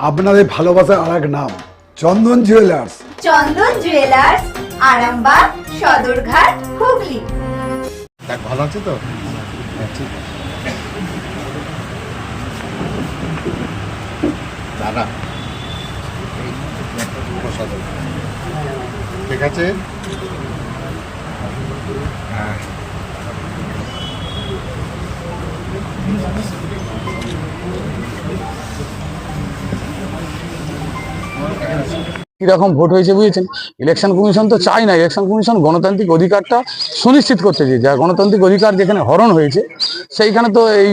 আপনাদের ভালোবাসার আর এক নাম চন্দন জুয়েলার্স। চন্দন জুয়েলার্স, আরামবাগ, সদরঘাট, হুগলি। দেখ ভালো আছে তো? হ্যাঁ, ঠিক আছে দাদা, ঠিক আছে। হ্যাঁ কিরকম ভোট হয়েছে বুঝেছেন? ইলেকশন কমিশন তো চায় না, ইলেকশন কমিশন গণতান্ত্রিক অধিকারটা সুনিশ্চিত করতে চাই। যা গণতান্ত্রিক অধিকার যেখানে হরণ হয়েছে সেইখানে তো এই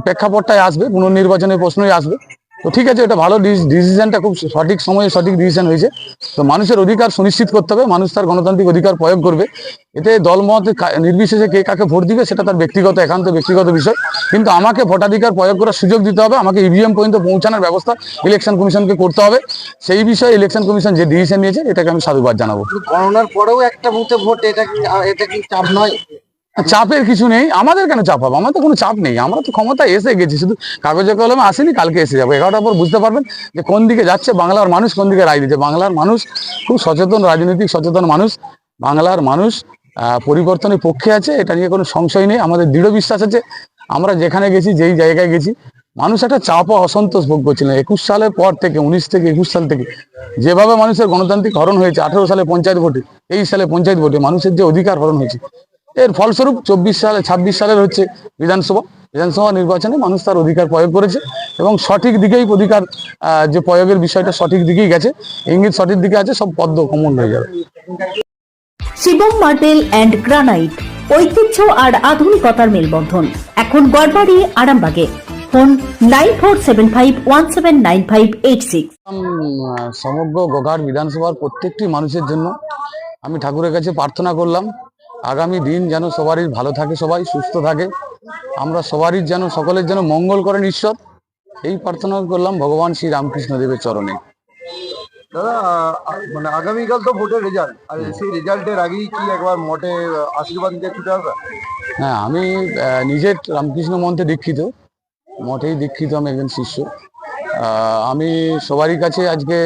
প্রেক্ষাপটটায় আসবে, পুনর্নির্বাচনের প্রশ্নই আসবে। তো ঠিক আছে, এটা ভালো ডিসিশনটা, খুব সঠিক সময়ে সঠিক ডিসিশন হয়েছে। তো মানুষের অধিকার সুনিশ্চিত করতে হবে, মানুষ তার গণতান্ত্রিক অধিকার প্রয়োগ করবে। এতে দলমত নির্বিশেষে কে কাকে ভোট দিবে সেটা তার ব্যক্তিগত একান্ত ব্যক্তিগত বিষয়, কিন্তু আমাকে ভোটাধিকার প্রয়োগ করার সুযোগ দিতে হবে, আমাকে ইভিএম পর্যন্ত পৌঁছানোর ব্যবস্থা ইলেকশন কমিশনকে করতে হবে। সেই বিষয়ে ইলেকশন কমিশন যে ডিসিশন নিয়েছে এটাকে আমি সাধুবাদ জানাবো। করোনার পরেও একটা বুথে ভোট, এটা কি চাপ নয়? চাপের কিছু নেই, আমাদের কেন চাপ হবে? আমাদের কোনো চাপ নেই, আমরা তো ক্ষমতা এসে গেছি, শুধু কাগজে কলমে আসেনি, কালকে এসে যাবো। 11টার পর বুঝতে পারবেন যে কোন দিকে যাচ্ছে বাংলার মানুষ, কোন দিকে রায় দিচ্ছে। বাংলার মানুষ খুব সচেতন, রাজনৈতিক সচেতন মানুষ। বাংলার মানুষ পরিবর্তনের পক্ষে আছে, এটা নিয়ে কোনো সংশয় নেই। আমাদের দৃঢ় বিশ্বাস আছে, আমরা যেখানে গেছি, যেই জায়গায় গেছি, মানুষ একটা চাপ ও অসন্তোষ ভোগ করছিলেন। 21 সালের পর থেকে, 19 থেকে 21 সাল থেকে যেভাবে মানুষের গণতান্ত্রিক হরণ হয়েছে, 18 সালে পঞ্চায়েত ভোটে, 23 সালে পঞ্চায়েত ভোটে মানুষের যে অধিকার হরণ হয়েছে, এর ফলস্বরূপ 24 সালে 26 সালের হচ্ছে বিধানসভা নির্বাচনে মানুষ তার অধিকার প্রয়োগ করেছে এবং সঠিক দিকেই অধিকার যে প্রয়োগের বিষয়টা সঠিক দিকেই গেছে, ইঙ্গিত সঠিক দিকে আছে, সব পদ্ম কমন হয়ে যাবে। শিবম মার্বেল অ্যান্ড গ্রানাইট, ঐতিহ্য আর আধুনিকতার মেলবন্ধন, এখন গড়বাড়ি, আরামবাগে। ফোন 9475179586। সমগ্র গোঘাট বিধানসভার প্রত্যেকটি মানুষের জন্য আমি ঠাকুরের কাছে প্রার্থনা করলাম, আগামী দিন যেন সবারই ভালো থাকে, সবাই সুস্থ থাকে, আমরা সবারই যেন, সকলের যেন মঙ্গল করেন ঈশ্বর, এই প্রার্থনা করলাম ভগবান শ্রী রামকৃষ্ণ দেবের চরণে। দাদা, মানে আগামীকাল তো ভোটের রেজাল্ট, আর সেই রেজাল্টের আগেই কি একবার মঠে আশীর্বাদ নিতে ছুটে আসবে? হ্যাঁ, আমি নিজের রামকৃষ্ণ মন্ত্রে দীক্ষিত, মঠেই দীক্ষিত, আমি একজন শিষ্য। আমি সবারই কাছে আজকে,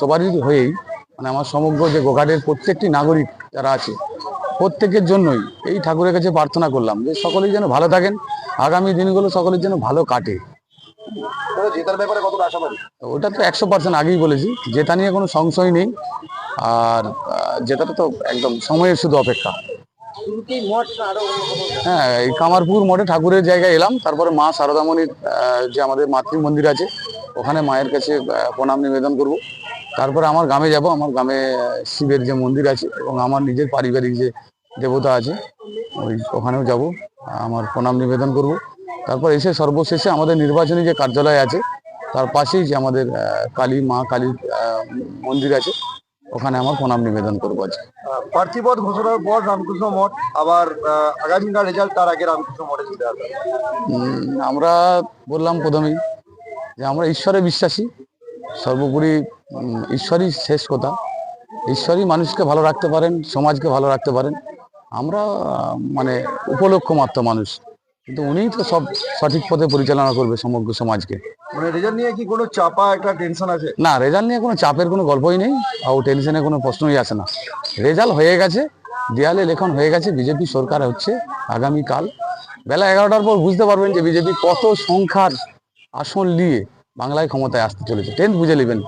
সবারই হয়েই, মানে আমার সমগ্র যে গোঘাটের প্রত্যেকটি নাগরিক যারা আছে প্রত্যেকের জন্যই এই ঠাকুরের কাছে প্রার্থনা করলাম যে সকলেই যেন ভালো থাকেন, আগামী দিনগুলো সকলের যেন ভালো কাটে। জেতার ব্যাপারে কতটা আশাবাদী? ওটা তো 100% আগেই বলেছি, জেতা নিয়ে কোনো সংশয় নেই। আর জেতাটা তো একদম সময়ের শুধু অপেক্ষা। হ্যাঁ, এই কামারপুর মঠে ঠাকুরের জায়গায় এলাম, তারপরে মা শারদামণির যে আমাদের মাতৃ মন্দির আছে ওখানে মায়ের কাছে প্রণাম নিবেদন করব। তারপরে আমার গ্রামে যাব, আমার গ্রামে শিবের যে মন্দির আছে এবং আমার নিজের পারিবারিক যে দেবতা আছে ওখানেও যাব, আমার প্রণাম নিবেদন করব। তারপর এসে সর্বশেষে আমাদের নির্বাচনী যে কার্যালয় আছে তার পাশেই যে আমাদের মা কালীর মন্দির আছে ওখানে আমার প্রণাম নিবেদন করবো আজকে। প্রার্থীপদ ঘোষণার পর রামকৃষ্ণ মঠ আবার আগামীকাল রেজাল্ট, তার আগে রামকৃষ্ণ মঠে ছুটে আসবে। আমরা বললাম প্রথমেই যে আমরা ঈশ্বরে বিশ্বাসী, সর্বোপরি ঈশ্বরই শেষ কথা। ঈশ্বরই মানুষকে ভালো রাখতে পারেন, সমাজকে ভালো রাখতে পারেন। আমরা মানে উপলক্ষ মাত্র মানুষ, কিন্তু উনিই তো সব সঠিক পথে পরিচালনা করবে সমগ্র সমাজকে। মানে রেজাল্ট নিয়ে কি কোনো চাপা একটা টেনশন আছে? না, রেজাল্ট নিয়ে কোনো চাপের কোনো গল্পই নেই, আর টেনশনের কোনো প্রশ্নই আসে না। রেজাল্ট হয়ে গেছে, দেয়ালে লেখন হয়ে গেছে, বিজেপি সরকার হচ্ছে। আগামীকাল বেলা 11টার পর বুঝতে পারবেন যে বিজেপি কত সংখ্যার আসন নিয়ে বাংলায় ক্ষমতায় আসতে চলেছে। 10th বুঝে নেবেন।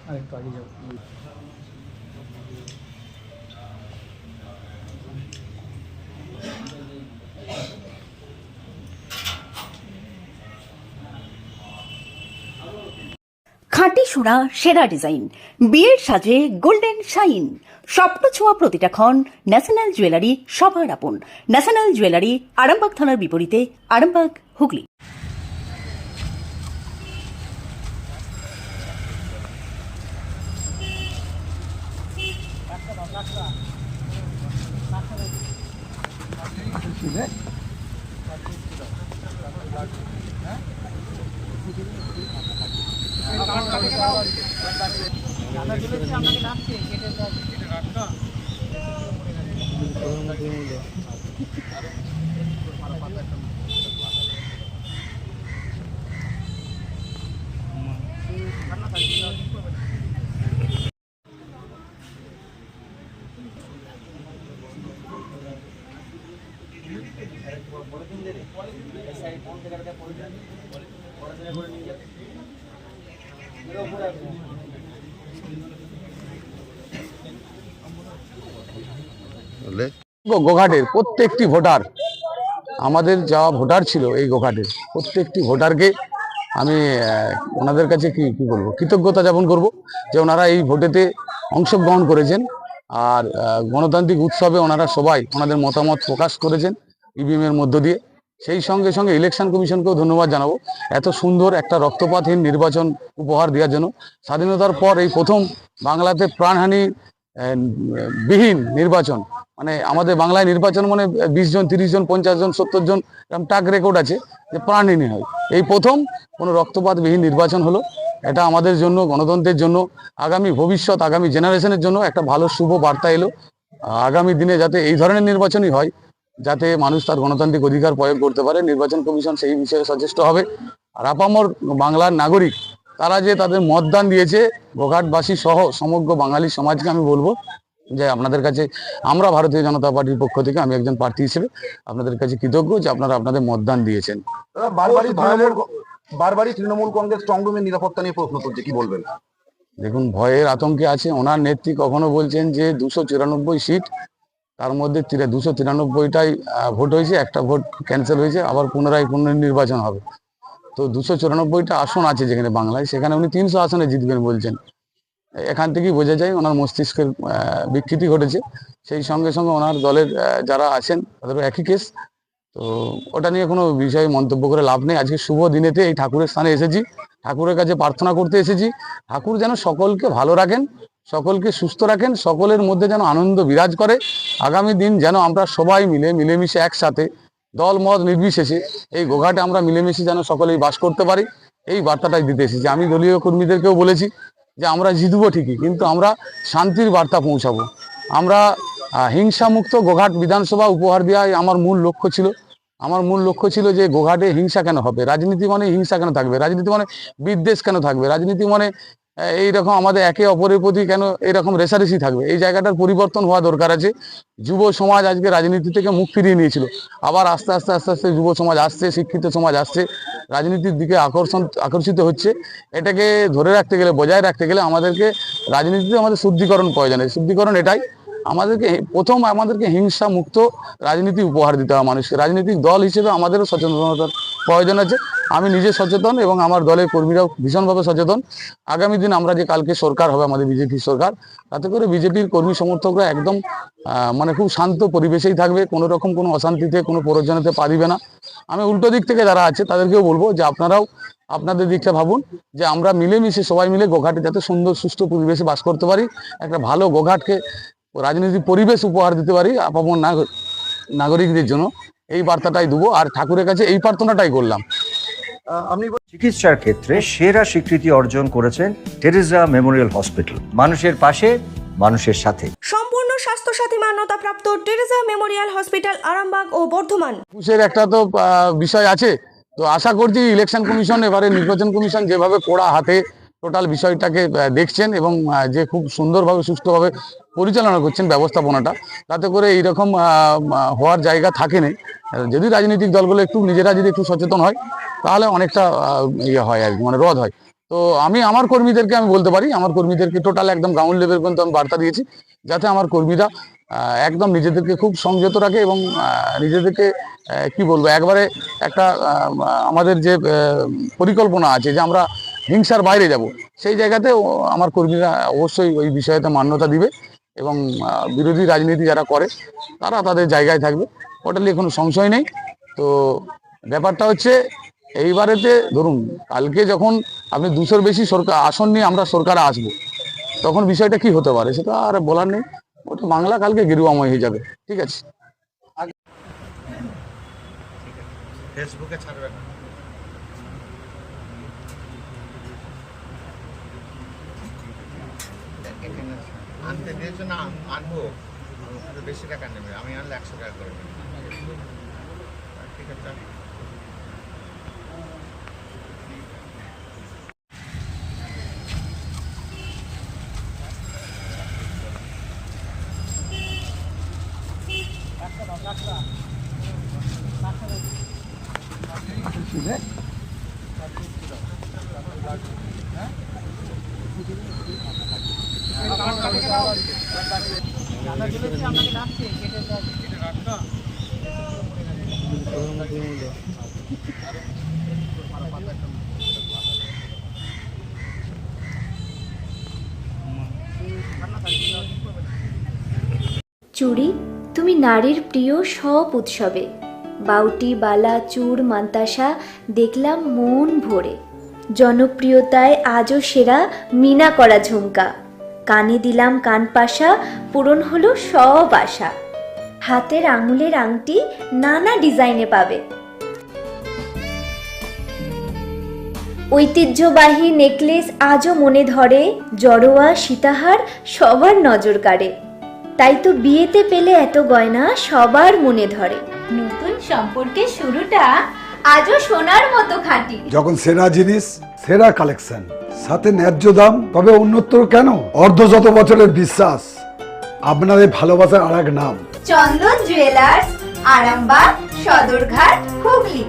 আরেকটু আগে যাও। খাঁটি সোনা সেরা ডিজাইন, বিয়ের সাজে গোল্ডেন শাইন, স্বপ্ন ছোঁয়া প্রতিটা ক্ষণ। ন্যাশনাল জুয়েলারি সবার আপন। ন্যাশনাল জুয়েলারি, আরামবাগ থানার বিপরীতে, আরামবাগ, হুগলি। গোঘাটের প্রত্যেকটি ভোটার, আমাদের যা ভোটার ছিল এই গোঘাটের প্রত্যেকটি ভোটারকে আমি ওনাদের কাছে কি বলবো, কৃতজ্ঞতা জ্ঞাপন করব যে ওনারা এই ভোটেতে অংশগ্রহণ করেছেন। আর গণতান্ত্রিক উৎসবে ওনারা সবাই ওনাদের মতামত প্রকাশ করেছেন ইভিএম এর মধ্য দিয়ে। সেই সঙ্গে সঙ্গে ইলেকশন কমিশনকেও ধন্যবাদ জানাবো এত সুন্দর একটা রক্তপাতহীন নির্বাচন উপহার দেওয়ার জন্য। স্বাধীনতার পর এই প্রথম বাংলাতে প্রাণহানি বিহীন নির্বাচন, মানে আমাদের বাংলায় নির্বাচন মানে 20 জন 30 জন 50 জন 70 জন এরকম টাক রেকর্ড আছে যে প্রাণহানি হয়। এই প্রথম কোনো রক্তপাতবিহীন নির্বাচন হলো। এটা আমাদের জন্য, গণতন্ত্রের জন্য, আগামী ভবিষ্যৎ, আগামী জেনারেশনের জন্য একটা ভালো শুভ বার্তা এলো। আগামী দিনে যাতে এই ধরনের নির্বাচনই হয়, যাতে মানুষ তার গণতান্ত্রিক অধিকার প্রয়োগ করতে পারে, নির্বাচন কমিশন সেই বিষয়ে সচেষ্ট হবে। আর আপামর বাংলার নাগরিক তারা যে তাদের মতদান দিয়েছে, গোঘাটবাসী সহ সমগ্র বাঙালি সমাজকে আমি বলবো যে আপনাদের কাছে আমরা ভারতীয় জনতা পার্টির পক্ষ থেকে, আমি একজন প্রার্থী হিসেবে আপনাদের কাছে কৃতজ্ঞ যে আপনারা আপনাদের মতদান দিয়েছেন। বারবারই তৃণমূল কংগ্রেস স্ট্রংরুমের নিরাপত্তা নিয়ে প্রশ্ন তুলছে, কি বলবেন? দেখুন, ভয়ের আতঙ্কে আছে। ওনার নেত্রী কখনো বলছেন যে 294 সিট, তার মধ্যে 293টাই ভোট হয়েছে, একটা ভোট ক্যান্সেল হয়েছে, আবার পুনর্নির্বাচন হবে। তো 294টা আসন আছে যেখানে বাংলায়, সেখানে উনি 300 আসনে জিতবেন বলছেন। এখান থেকেই বোঝা যায় ওনার মস্তিষ্কের বিকৃতি ঘটেছে। সেই সঙ্গে সঙ্গে ওনার দলের যারা আছেন তাদেরও একই কেস। তো ওটা নিয়ে কোনো বিষয়ে মন্তব্য করে লাভ নেই। আজকে শুভ দিনেতে এই ঠাকুরের স্থানে এসেছি, ঠাকুরের কাছে প্রার্থনা করতে এসেছি ঠাকুর যেন সকলকে ভালো রাখেন, সকলকে সুস্থ রাখেন, সকলের মধ্যে যেন আনন্দ বিরাজ করে। আগামী দিন যেন আমরা সবাই মিলেমিশে একসাথে, দল মত নির্বিশেষে এই গোঘাটে আমরা মিলেমিশে যেন সকলেই বাস করতে পারি, এই বার্তাটাই দিতে এসেছি। আমি দলীয় কর্মীদেরকেও বলেছি যে আমরা জিতবো ঠিকই, কিন্তু আমরা শান্তির বার্তা পৌঁছাবো। আমরা হিংসামুক্ত গোঘাট বিধানসভা উপহার দেওয়াই আমার মূল লক্ষ্য ছিল। আমার মূল লক্ষ্য ছিল যে গোঘাটে হিংসা কেন হবে, রাজনীতি মানে হিংসা কেন থাকবে, রাজনীতি মানে বিদ্বেষ কেন থাকবে, রাজনীতি মানে এইরকম আমাদের একে অপরের প্রতি কেন এরকম রেষারেষি থাকবে। এই জায়গাটার পরিবর্তন হওয়া দরকার আছে। যুব সমাজ আজকে রাজনীতি থেকে মুখ ফিরিয়ে নিয়েছিল, আবার আস্তে আস্তে যুব সমাজ আসছে, শিক্ষিত সমাজ আসছে, রাজনীতির দিকে আকর্ষিত হচ্ছে। এটাকে ধরে রাখতে গেলে, বজায় রাখতে গেলে আমাদেরকে রাজনীতিতে আমাদের শুদ্ধিকরণ প্রয়োজন। শুদ্ধিকরণ এটাই, আমাদেরকে হিংসা মুক্ত রাজনীতি উপহার দিতে হবে মানুষকে। রাজনৈতিক দল হিসেবে আমাদেরও সচেতনতার প্রয়োজন আছে। আমি নিজে সচেতন এবং আমার দলের কর্মীরাও ভীষণভাবে সচেতন। আগামী দিন আমরা যে কালকে সরকার হবে আমাদের বিজেপি সরকার, তাতে করে বিজেপির কর্মী সমর্থকরা একদম মানে খুব শান্ত পরিবেশেই থাকবে, কোনো রকম কোনো অশান্তিতে, কোনো প্ররোচনাতে পা দিবে না। আমি উল্টো দিক থেকে যারা আছে তাদেরকেও বলবো যে আপনারাও আপনাদের দিকটা ভাবুন, যে আমরা মিলেমিশে সবাই মিলে গোঘাটে যাতে সুন্দর সুস্থ পরিবেশে বাস করতে পারি, একটা ভালো গোঘাটকে রাজনীতির পরিবেশ উপহার দিতে পারি আপামর নাগরিকদের জন্য, এই বার্তাটাই দেবো। আর ঠাকুরের কাছে এই প্রার্থনাটাই করলাম। আপনি চিকিৎসার ক্ষেত্রে সেরা স্বীকৃতি অর্জন করেছেন টেরেসা মেমোরিয়াল হসপিটাল। মানুষের পাশে, মানুষের সাথে। সম্পূর্ণ স্বাস্থ্যসাথী মান্যতাপ্রাপ্ত টেরেসা মেমোরিয়াল হসপিটাল, আরামবাগ ও বর্ধমান। পুষের একটা তো বিষয় আছে, তো আশা করছি ইলেকশন কমিশন, এবারে নির্বাচন কমিশন যেভাবে কড়া হাতে টোটাল বিষয়টাকে দেখছেন এবং যে খুব সুন্দরভাবে সুষ্ঠুভাবে পরিচালনা করছেন ব্যবস্থাপনাটা, তাতে করে এইরকম হওয়ার জায়গা থাকে না। যদি রাজনৈতিক দলগুলো একটু নিজেরা যদি একটু সচেতন হয় তাহলে অনেকটা ইয়ে হয় আর কি, মানে রদ হয়। তো আমি আমার কর্মীদেরকে আমি বলতে পারি, আমার কর্মীদেরকে টোটাল একদম গ্রাউন্ড লেভেল পর্যন্ত আমি বার্তা দিয়েছি, যাতে আমার কর্মীরা একদম নিজেদেরকে খুব সংযত রাখে এবং নিজেদেরকে কি বলবো, একবারে একটা আমাদের যে পরিকল্পনা আছে যে আমরা হিংসার বাইরে যাব, সেই জায়গাতে আমার কর্মীরা অবশ্যই ওই বিষয়তে মান্যতা দিবে এবং বিরোধী রাজনীতি যারা করে তারা তাদের জায়গায় থাকবে, ওটা নিয়ে কোনো সংশয় নেই। তো ব্যাপারটা হচ্ছে এইবারেতে ধরুন কালকে যখন আপনি 200-র বেশি সরকার আসন নিয়ে আমরা সরকারে আসবো, তখন বিষয়টা কি হতে পারে সেটা আর বলার নেই। ওটা বাংলা কালকে গেরুয়াময় হয়ে যাবে। ঠিক আছে। ফেসবুকে ছাড়বে না। এখানে আনতে দিয়েছো না, আনবো বেশি টাকা নেবে, আমি আনলে 100 টাকা করে নেবে। ঠিক আছে। চুড়ি, তুমি নারীর প্রিয় সব উৎসবে, বাউটি, বালা, চূড়, মান্তাসা দেখলাম মন ভরে। জনপ্রিয়তায় আজও সেরা মিনা করা ঝুমকা, কানে দিলাম কানপাশা, পূরণ হলো সব আশা। হাতের আঙুলের আংটি নানা ডিজাইনে পাবে, ঐতিহ্যবাহী নেকলেস আজও মনে ধরে, জড়োয়া সীতাহার সবার নজর কাড়ে। তাই তো বিয়েতে পেলে এত গয়না সবার মনে ধরে। নতুন সম্পর্কের শুরুটা আজও সোনার মতো খাঁটি। যখন সেরা জিনিস, সেরা কালেকশন, সাথে ন্যায্য দাম, তবে উন্নতর কেন? অর্ধশত বছরের বিশ্বাস, আপনাদের ভালোবাসার আর এক নাম চন্দন জুয়েলার্স, আরামবাগ, সদরঘাট, হুগলি।